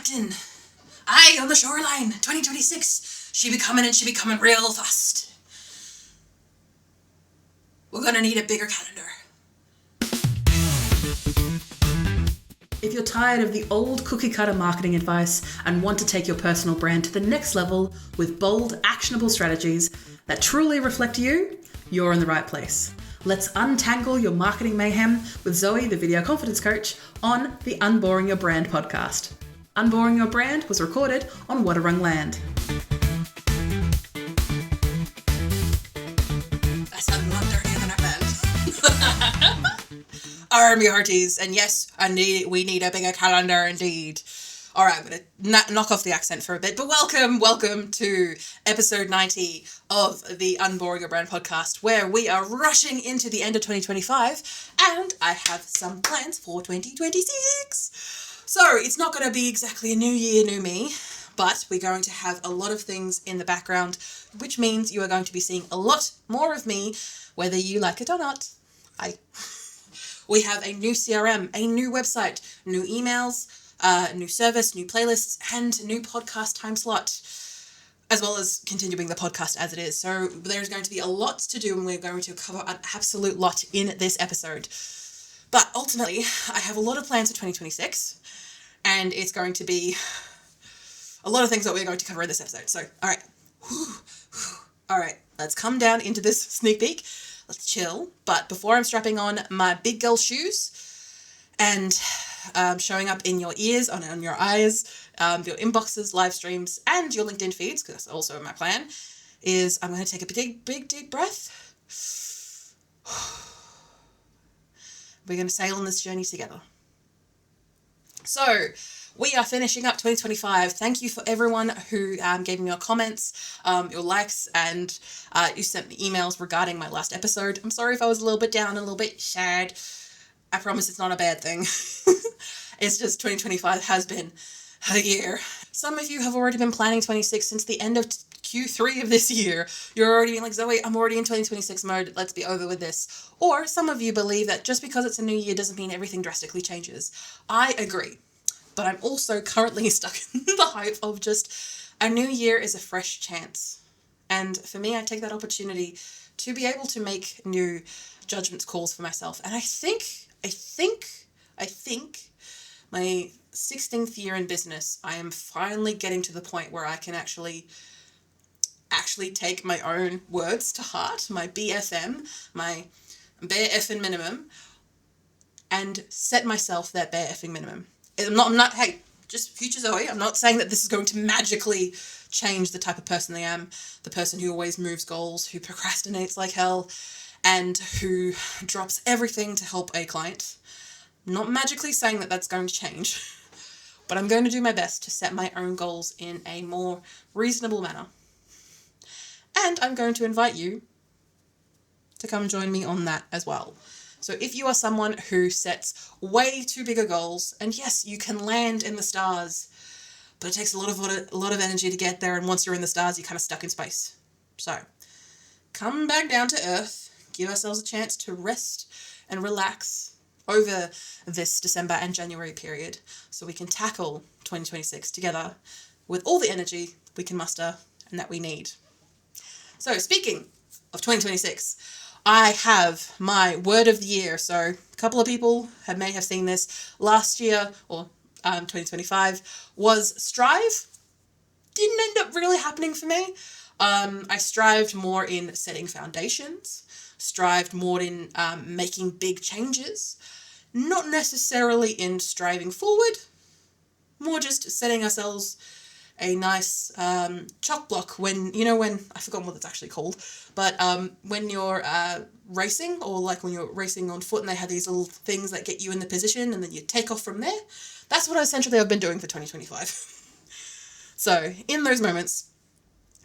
captain. Aye, on the shoreline, 2026. She be coming real fast. We're gonna need a bigger calendar. If you're tired of the old cookie-cutter marketing advice and want to take your personal brand to the next level with bold, actionable strategies that truly reflect you, you're in the right place. Let's untangle your marketing mayhem with Zoe, the video confidence coach, on the Unboring Your Brand podcast. Unboring Your Brand was recorded on Wadawurrung land. That sounded a lot dirtier than I meant. Army hearties, and yes, we need a bigger calendar indeed. All right, I'm going to knock off the accent for a bit, but welcome to episode 90 of the Unboring Your Brand podcast, where we are rushing into the end of 2025, and I have some plans for 2026. So it's not going to be exactly a new year, new me, but we're going to have a lot of things in the background, which means you are going to be seeing a lot more of me, whether you like it or not. We have a new CRM, a new website, new emails, new service, new playlists, and new podcast time slot, as well as continuing the podcast as it is. So there's going to be a lot to do, and we're going to cover an absolute lot in this episode. But ultimately, I have a lot of plans for 2026, and it's going to be a lot of things that we're going to cover in this episode. So, all right, let's come down into this sneak peek. Let's chill. But before I'm strapping on my big girl shoes and showing up in your ears, on your eyes, your inboxes, live streams, and your LinkedIn feeds, because that's also my plan, is I'm going to take a big deep breath. We're going to sail on this journey together. So, we are finishing up 2025. Thank you for everyone who gave me your comments, your likes, and you sent me emails regarding my last episode. I'm sorry if I was a little bit down, a little bit sad. I promise it's not a bad thing. It's just 2025 has been a year. Some of you have already been planning 26 since the end of Q3 of this year. You're already being like, Zoe, I'm already in 2026 mode. Let's be over with this. Or some of you believe that just because it's a new year doesn't mean everything drastically changes. I agree. But I'm also currently stuck in the hype of just a new year is a fresh chance. And for me, I take that opportunity to be able to make new judgment calls for myself. And I think my 16th year in business, I am finally getting to the point where I can actually take my own words to heart, my BFM, my bare effing minimum, and set myself that bare effing minimum. I'm not, hey, just future Zoe, I'm not saying that this is going to magically change the type of person I am, the person who always moves goals, who procrastinates like hell, and who drops everything to help a client. I'm not magically saying that that's going to change, but I'm going to do my best to set my own goals in a more reasonable manner. And I'm going to invite you to come join me on that as well. So if you are someone who sets way too bigger goals, and yes, you can land in the stars, but it takes a lot of energy to get there, and once you're in the stars, you're kind of stuck in space. So come back down to earth, give ourselves a chance to rest and relax over this December and January period so we can tackle 2026 together with all the energy we can muster and that we need. So speaking of 2026, I have my word of the year. So a couple of people may have seen this last year, or 2025, was strive. Didn't end up really happening for me. I strived more in setting foundations, strived more in making big changes, not necessarily in striving forward, more just setting ourselves a nice chalk block when I forgot what it's actually called, but when you're racing, or like when you're racing on foot and they have these little things that get you in the position and then you take off from there. That's what essentially I've been doing for 2025. So in those moments,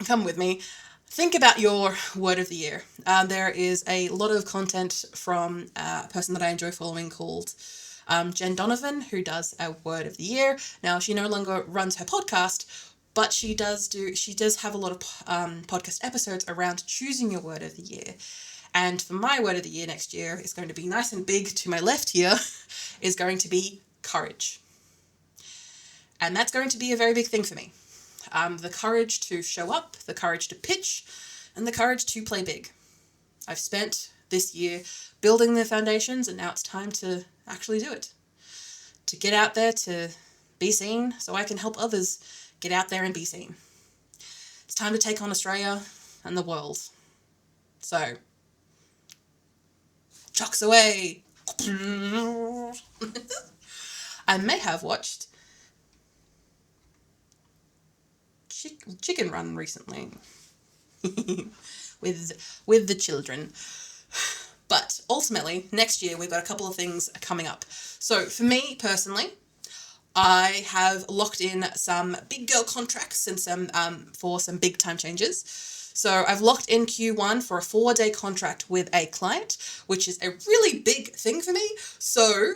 come with me, think about your word of the year. There is a lot of content from a person that I enjoy following called Jen Donovan, who does a word of the year. Now, she no longer runs her podcast, but she does have a lot of podcast episodes around choosing your word of the year. And for my word of the year next year, it's going to be nice and big to my left here, is going to be courage. And that's going to be a very big thing for me. The courage to show up, the courage to pitch, and the courage to play big. I've spent this year building the foundations, and now it's time to actually do it. To get out there, to be seen, so I can help others get out there and be seen. It's time to take on Australia and the world. So, chucks away. I may have watched Chicken Run recently with the children. But ultimately, next year we've got a couple of things coming up. So for me personally, I have locked in some big girl contracts and some for some big time changes. So I've locked in Q1 for a 4-day contract with a client, which is a really big thing for me. So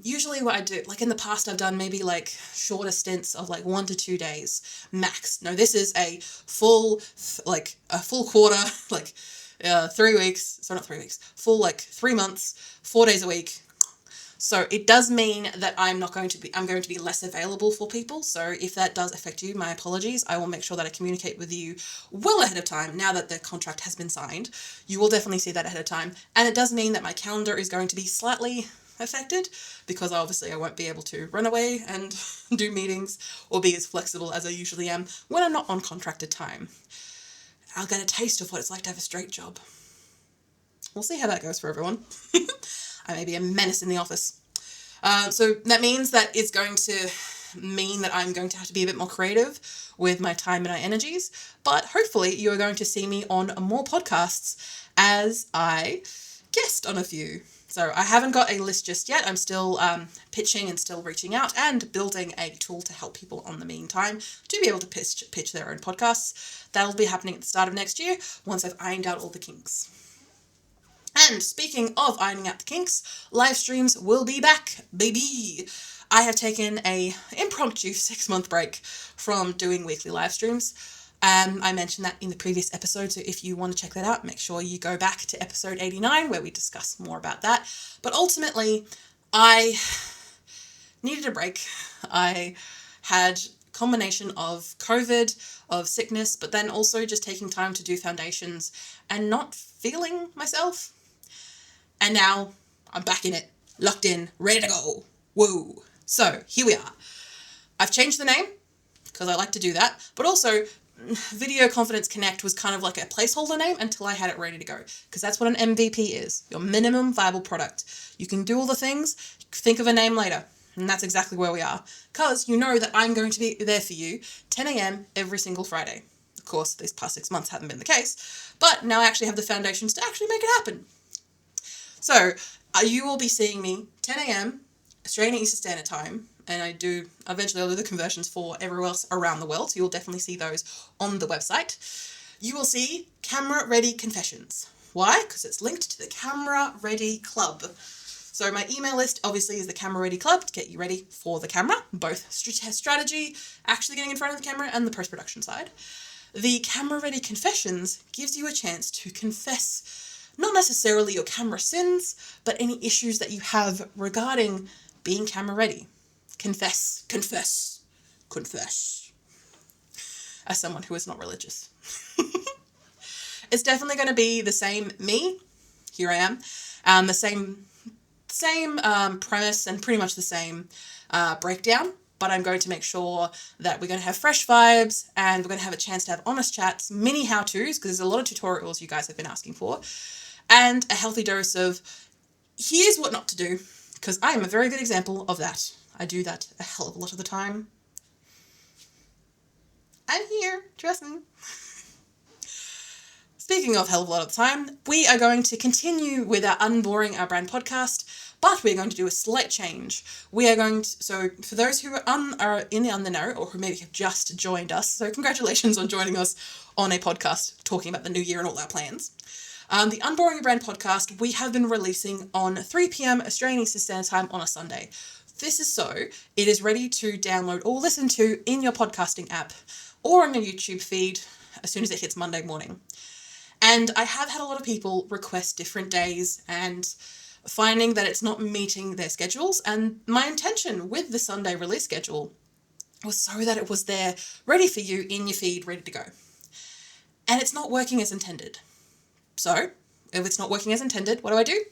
usually what I do, like in the past, I've done maybe like shorter stints of like 1 to 2 days max. No, this is a full quarter, like 3 weeks. So not 3 weeks, full like 3 months, 4 days a week. So it does mean that I'm going to be less available for people. So if that does affect you, my apologies. I will make sure that I communicate with you well ahead of time. Now that the contract has been signed, you will definitely see that ahead of time. And it does mean that my calendar is going to be slightly affected, because obviously I won't be able to run away and do meetings or be as flexible as I usually am when I'm not on contracted time. I'll get a taste of what it's like to have a straight job. We'll see how that goes for everyone. I may be a menace in the office. So that means that it's going to mean that I'm going to have to be a bit more creative with my time and my energies. But hopefully you are going to see me on more podcasts as I guest on a few. So I haven't got a list just yet. I'm still pitching and still reaching out and building a tool to help people on the meantime to be able to pitch their own podcasts. That'll be happening at the start of next year once I've ironed out all the kinks. And speaking of ironing out the kinks, live streams will be back, baby. I have taken a impromptu 6-month break from doing weekly live streams. I mentioned that in the previous episode, so if you want to check that out, make sure you go back to episode 89 where we discuss more about that. But ultimately, I needed a break. I had a combination of COVID, of sickness, but then also just taking time to do foundations and not feeling myself. And now I'm back in it, locked in, ready to go. Whoa. So here we are. I've changed the name because I like to do that, but also Video Confidence Connect was kind of like a placeholder name until I had it ready to go, because that's what an MVP is, your minimum viable product. You can do all the things, think of a name later, and that's exactly where we are, because you know that I'm going to be there for you 10 a.m. every single Friday. Of course, these past 6 months haven't been the case, but now I actually have the foundations to actually make it happen. So you will be seeing me 10 a.m. Australian Eastern Standard Time, and I'll do the conversions for everywhere else around the world, so you'll definitely see those on the website. You will see Camera Ready Confessions. Why? Because it's linked to the Camera Ready Club. So my email list obviously is the Camera Ready Club to get you ready for the camera, both strategy, actually getting in front of the camera, and the post-production side. The Camera Ready Confessions gives you a chance to confess not necessarily your camera sins, but any issues that you have regarding being camera ready. Confess. As someone who is not religious. It's definitely going to be the same me. Here I am. The same premise and pretty much the same breakdown. But I'm going to make sure that we're going to have fresh vibes and we're going to have a chance to have honest chats, mini how-tos, because there's a lot of tutorials you guys have been asking for, and a healthy dose of here's what not to do, because I am a very good example of that. I do that a hell of a lot of the time. I'm here, trust me. Speaking of hell of a lot of the time, we are going to continue with our Unboring Our Brand podcast, but we're going to do a slight change. We are going to, so for those who are in the know, or who maybe have just joined us, so congratulations on joining us on a podcast talking about the new year and all our plans. The Unboring Your Brand podcast, we have been releasing on 3 p.m. Australian Eastern Standard Time on a Sunday. This is so it is ready to download or listen to in your podcasting app or on your YouTube feed as soon as it hits Monday morning. And I have had a lot of people request different days and finding that it's not meeting their schedules. And my intention with the Sunday release schedule was so that it was there ready for you in your feed, ready to go. And it's not working as intended. So if it's not working as intended, what do?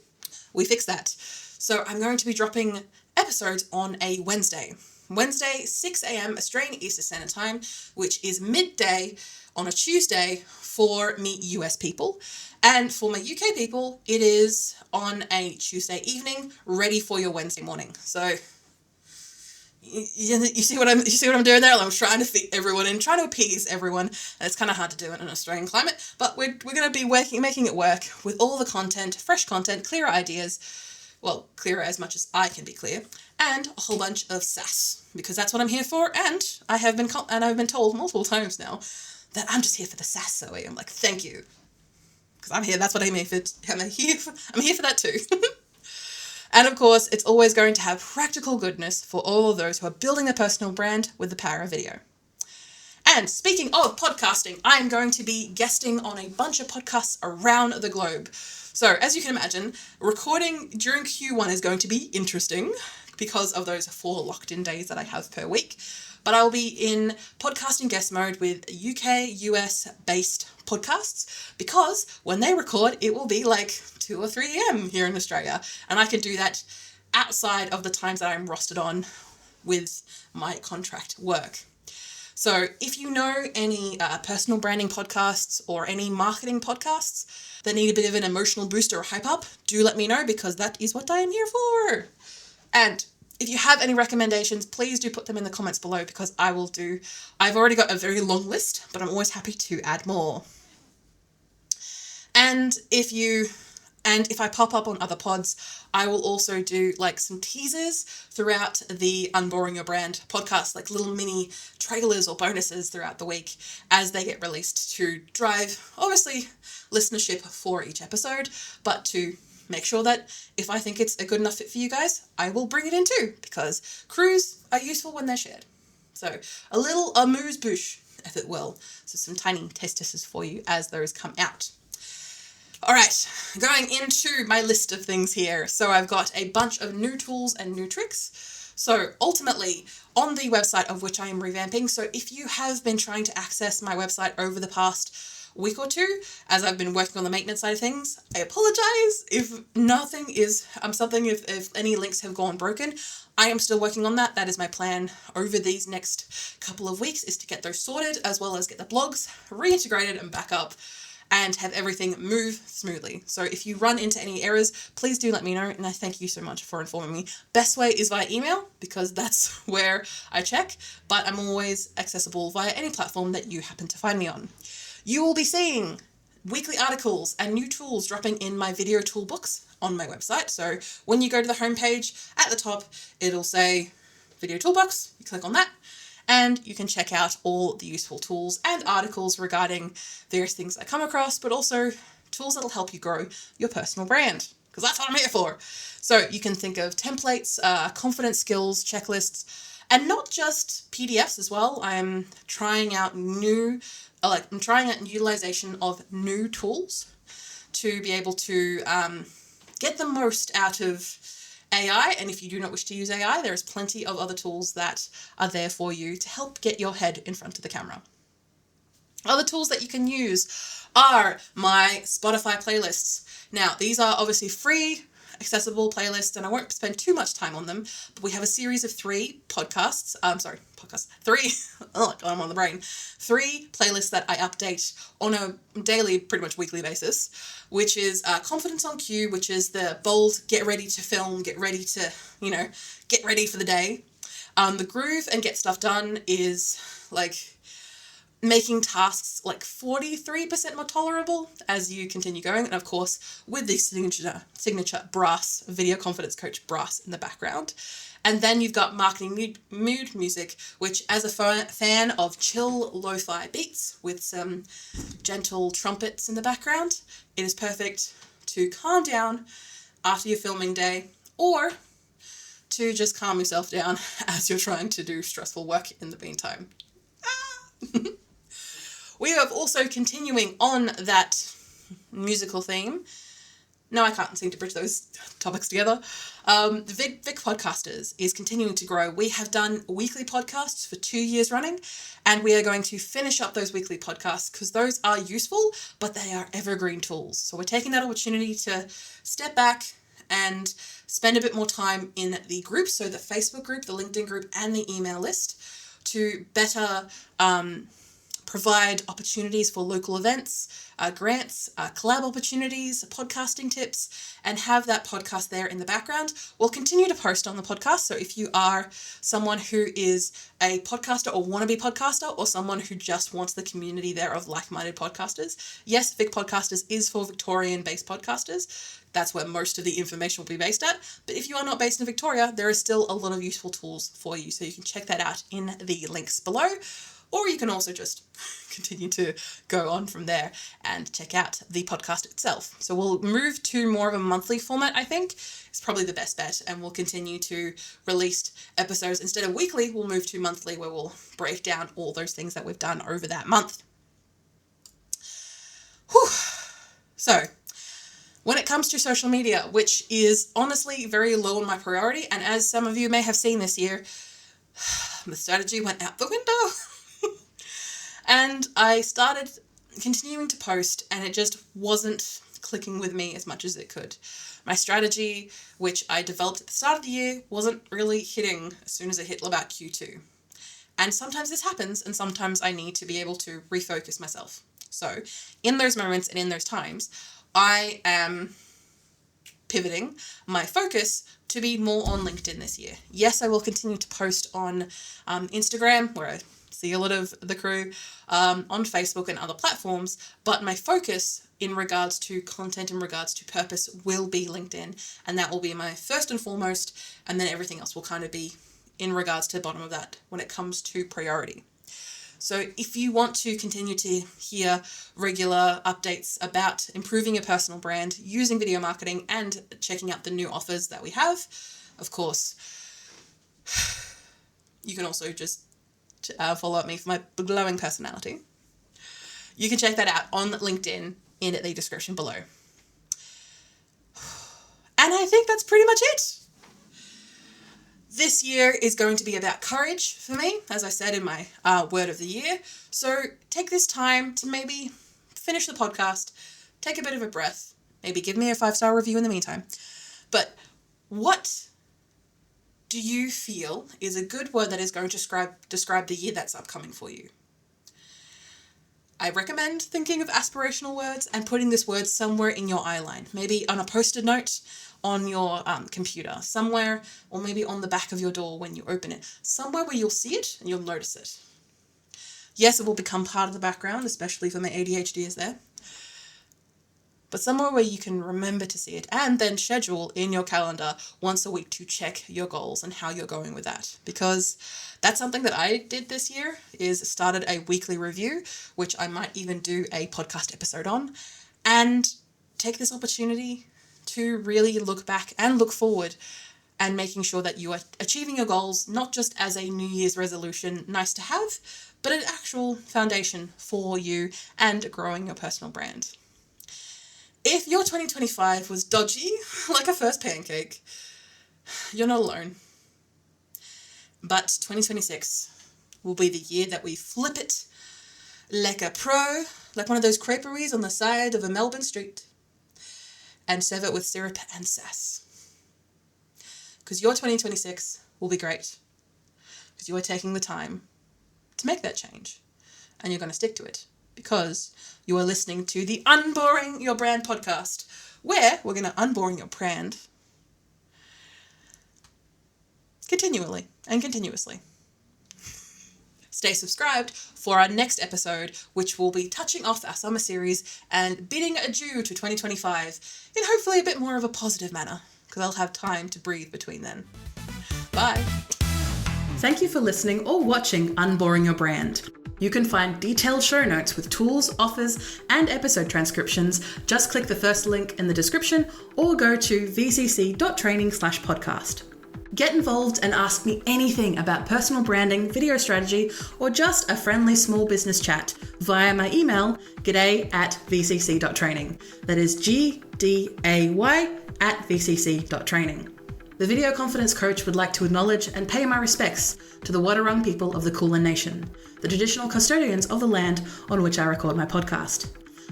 We fix that. So I'm going to be dropping episodes on a Wednesday, 6 a.m. Australian Eastern Standard Time, which is midday on a Tuesday for me US people. And for my UK people, it is on a Tuesday evening, ready for your Wednesday morning. So you see what I'm doing there? I'm trying to fit everyone in, trying to appease everyone. And it's kind of hard to do in an Australian climate, but we're going to be making it work with all the content, fresh content, clearer ideas. Well, clearer as much as I can be clear, and a whole bunch of sass, because that's what I'm here for. And I've been told multiple times now that I'm just here for the sass, Zoe. I'm like, thank you, because I'm here. That's what I'm here for. I'm here for that too. And of course, it's always going to have practical goodness for all of those who are building their personal brand with the power of video. And speaking of podcasting, I am going to be guesting on a bunch of podcasts around the globe. So as you can imagine, recording during Q1 is going to be interesting because of those 4 locked-in days that I have per week. But I'll be in podcasting guest mode with UK, US based podcasts, because when they record, it will be like 2 or 3 a.m. here in Australia. And I can do that outside of the times that I'm rostered on with my contract work. So if you know any personal branding podcasts or any marketing podcasts that need a bit of an emotional boost or a hype up, do let me know, because that is what I am here for. And if you have any recommendations, please do put them in the comments below, because I've already got a very long list, but I'm always happy to add more. And if I pop up on other pods, I will also do like some teasers throughout the Unboring Your Brand podcast, like little mini trailers or bonuses throughout the week as they get released, to drive, obviously, listenership for each episode, but to make sure that if I think it's a good enough fit for you guys, I will bring it in too, because crews are useful when they're shared. So a little amuse-bouche, if it will. So some tiny testers for you as those come out. All right, going into my list of things here. So I've got a bunch of new tools and new tricks. So ultimately, on the website of which I am revamping, so if you have been trying to access my website over the past week or two, as I've been working on the maintenance side of things, I apologize if any links have gone broken. I am still working on that. That is my plan over these next couple of weeks, is to get those sorted, as well as get the blogs reintegrated and back up, and have everything move smoothly. So if you run into any errors, please do let me know, and I thank you so much for informing me. Best way is via email, because that's where I check, but I'm always accessible via any platform that you happen to find me on. You will be seeing weekly articles and new tools dropping in My Video Toolbox on my website. So when you go to the homepage, at the top, it'll say Video Toolbox. You click on that, and you can check out all the useful tools and articles regarding various things I come across, but also tools that'll help you grow your personal brand, because that's what I'm here for. So you can think of templates, confidence skills, checklists, and not just PDFs as well. I'm trying out utilization of new tools to be able to get the most out of AI. And if you do not wish to use AI, there's plenty of other tools that are there for you to help get your head in front of the camera. Other tools that you can use are my Spotify playlists. Now, these are obviously free, accessible playlists, and I won't spend too much time on them, but we have a series of 3 podcasts. I'm on the brain. 3 playlists that I update on a daily, pretty much weekly basis, which is Confidence on Cue, which is the bold, get ready to film, get ready to, get ready for the day. The Groove and Get Stuff Done is like making tasks like 43% more tolerable as you continue going. And of course, with the signature brass, video confidence coach brass in the background. And then you've got marketing mood music, which, as a fan of chill lo-fi beats with some gentle trumpets in the background, it is perfect to calm down after your filming day, or to just calm yourself down as you're trying to do stressful work in the meantime. We have also, continuing on that musical theme, No, I can't seem to bridge those topics together. The Vic Podcasters is continuing to grow. We have done weekly podcasts for 2 years running, and we are going to finish up those weekly podcasts because those are useful, but they are evergreen tools. So we're taking that opportunity to step back and spend a bit more time in the group, so the Facebook group, the LinkedIn group, and the email list, to better provide opportunities for local events, grants, collab opportunities, podcasting tips, and have that podcast there in the background. We'll continue to post on the podcast. So if you are someone who is a podcaster or wannabe podcaster, or someone who just wants the community there of like-minded podcasters, yes, Vic Podcasters is for Victorian-based podcasters. That's where most of the information will be based at. But if you are not based in Victoria, there is still a lot of useful tools for you. So you can check that out in the links below. Or you can also just continue to go on from there and check out the podcast itself. So we'll move to more of a monthly format, I think. It's probably the best bet. And we'll continue to release episodes. Instead of weekly, we'll move to monthly, where we'll break down all those things that we've done over that month. Whew. So when it comes to social media, which is honestly very low on my priority, and as some of you may have seen this year, the strategy went out the window. And I started continuing to post, and it just wasn't clicking with me as much as it could. My strategy, which I developed at the start of the year, wasn't really hitting as soon as it hit about Q2. And sometimes this happens, and sometimes I need to be able to refocus myself. So in those moments and in those times, I am pivoting my focus to be more on LinkedIn this year. Yes, I will continue to post on Instagram, where I see a lot of the crew, on Facebook and other platforms, but my focus in regards to content, in regards to purpose, will be LinkedIn, and that will be my first and foremost, and then everything else will kind of be in regards to the bottom of that when it comes to priority. So if you want to continue to hear regular updates about improving your personal brand, using video marketing, and checking out the new offers that we have, of course, you can also just follow up me for my glowing personality. You can check that out on LinkedIn in the description below. And I think that's pretty much it. This year is going to be about courage for me, as I said in my word of the year. So take this time to maybe finish the podcast, take a bit of a breath, maybe give me a 5-star review in the meantime. But what do you feel is a good word that is going to describe the year that's upcoming for you? I recommend thinking of aspirational words and putting this word somewhere in your eyeline, maybe on a post-it note on your computer, somewhere, or maybe on the back of your door when you open it, somewhere where you'll see it and you'll notice it. Yes, it will become part of the background, especially for my ADHD is there, but somewhere where you can remember to see it, and then schedule in your calendar once a week to check your goals and how you're going with that. Because that's something that I did this year, is started a weekly review, which I might even do a podcast episode on, and take this opportunity to really look back and look forward and making sure that you are achieving your goals, not just as a New Year's resolution, nice to have, but an actual foundation for you and growing your personal brand. If your 2025 was dodgy, like a first pancake, you're not alone. But 2026 will be the year that we flip it like a pro, like one of those creperies on the side of a Melbourne street, and serve it with syrup and sass. Because your 2026 will be great. Because you are taking the time to make that change. And you're going to stick to it. Because you are listening to the Unboring Your Brand podcast, where we're going to unboring your brand continually and continuously. Stay subscribed for our next episode, which will be touching off our summer series and bidding adieu to 2025 in hopefully a bit more of a positive manner, because I'll have time to breathe between then. Bye. Thank you for listening or watching Unboring Your Brand. You can find detailed show notes with tools, offers, and episode transcriptions. Just click the first link in the description or go to vcc.training/podcast. Get involved and ask me anything about personal branding, video strategy, or just a friendly small business chat via my email, g'day@vcc.training. That is gday@vcc.training. The Video Confidence Coach would like to acknowledge and pay my respects to the Wadawurrung people of the Kulin Nation, the traditional custodians of the land on which I record my podcast.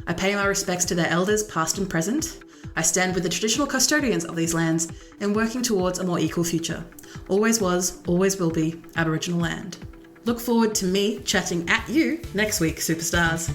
I pay my respects to their elders past and present. I stand with the traditional custodians of these lands in working towards a more equal future. Always was, always will be Aboriginal land. Look forward to me chatting at you next week, superstars.